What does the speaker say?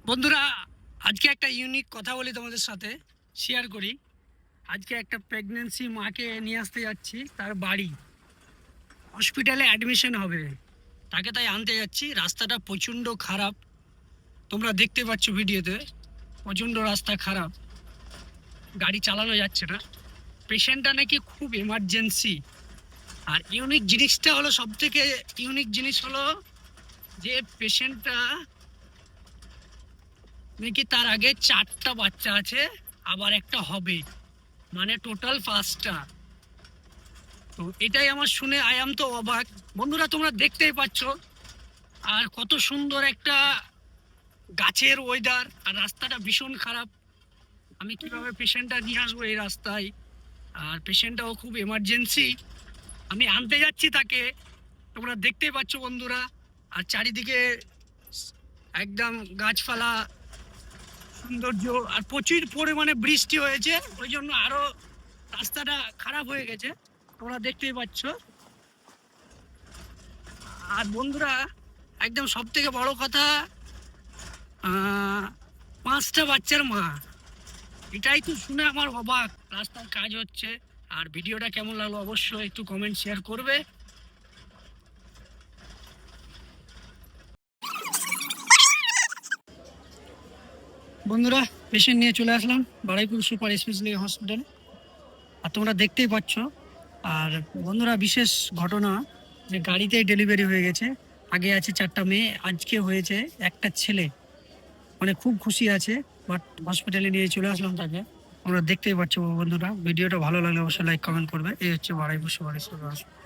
বন্ধুরা, আজকে একটা ইউনিক কথা বলি তোমাদের সাথে শেয়ার করি। আজকে একটা প্রেগনেন্সি মাকে নিয়ে আসতে যাচ্ছি, তার বাড়ি হসপিটালে অ্যাডমিশন হবে, তাকে তাই আনতে যাচ্ছি। রাস্তাটা প্রচণ্ড খারাপ, তোমরা দেখতে পাচ্ছ ভিডিওতে। প্রচণ্ড রাস্তা খারাপ, গাড়ি চালানো যাচ্ছে না। পেশেন্টটা নাকি খুব এমার্জেন্সি। আর ইউনিক জিনিসটা হলো, সব থেকে ইউনিক জিনিস হলো যে পেশেন্টটা নাকি তার আগে 4টা বাচ্চা আছে, আবার একটা হবে, মানে টোটাল 5টা। তো এটাই আমার শুনে আই এম তো অবাক। বন্ধুরা, তোমরা দেখতেই পাচ্ছ, আর কত সুন্দর একটা গাছের ওয়েদার, আর রাস্তাটা ভীষণ খারাপ। আমি কিভাবে পেশেন্টটা নিয়ে আসবো এই রাস্তায়? আর পেশেন্টটাও খুব এমার্জেন্সি, আমি আনতে যাচ্ছি তাকে। তোমরা দেখতেই পাচ্ছ বন্ধুরা, আর চারিদিকে একদম গাছপালা, সৌন্দর্য, আর প্রচুর পরিমাণে বৃষ্টি হয়েছে, ওই জন্য আরো রাস্তাটা খারাপ হয়ে গেছে, তোমরা দেখতেই পাচ্ছ। আর বন্ধুরা, একদম সব থেকে বড় কথা, 5টা বাচ্চার মা। এটাই তো শুনে আমার অবাক। রাস্তার কাজ হচ্ছে। আর ভিডিওটা কেমন লাগলো অবশ্যই একটু কমেন্ট শেয়ার করবে। বন্ধুরা, পেশেন্ট নিয়ে চলে আসলাম বারুইপুর সুপার স্পেশালিটি হসপিটালে, আর তোমরা দেখতেই পাচ্ছ। আর বন্ধুরা, বিশেষ ঘটনা যে গাড়িতেই ডেলিভারি হয়ে গেছে। আগে আছে 4টা মেয়ে, আজকে হয়েছে একটা ছেলে, মানে খুব খুশি আছে। বাট হসপিটালে নিয়ে চলে আসলাম তাকে। আমরা দেখতেই পাচ্ছ বন্ধুরা, ভিডিওটা ভালো লাগলে অবশ্যই লাইক কমেন্ট করবে। এই হচ্ছে বারুইপুর সুপার স্পেশালিটি হসপিটাল।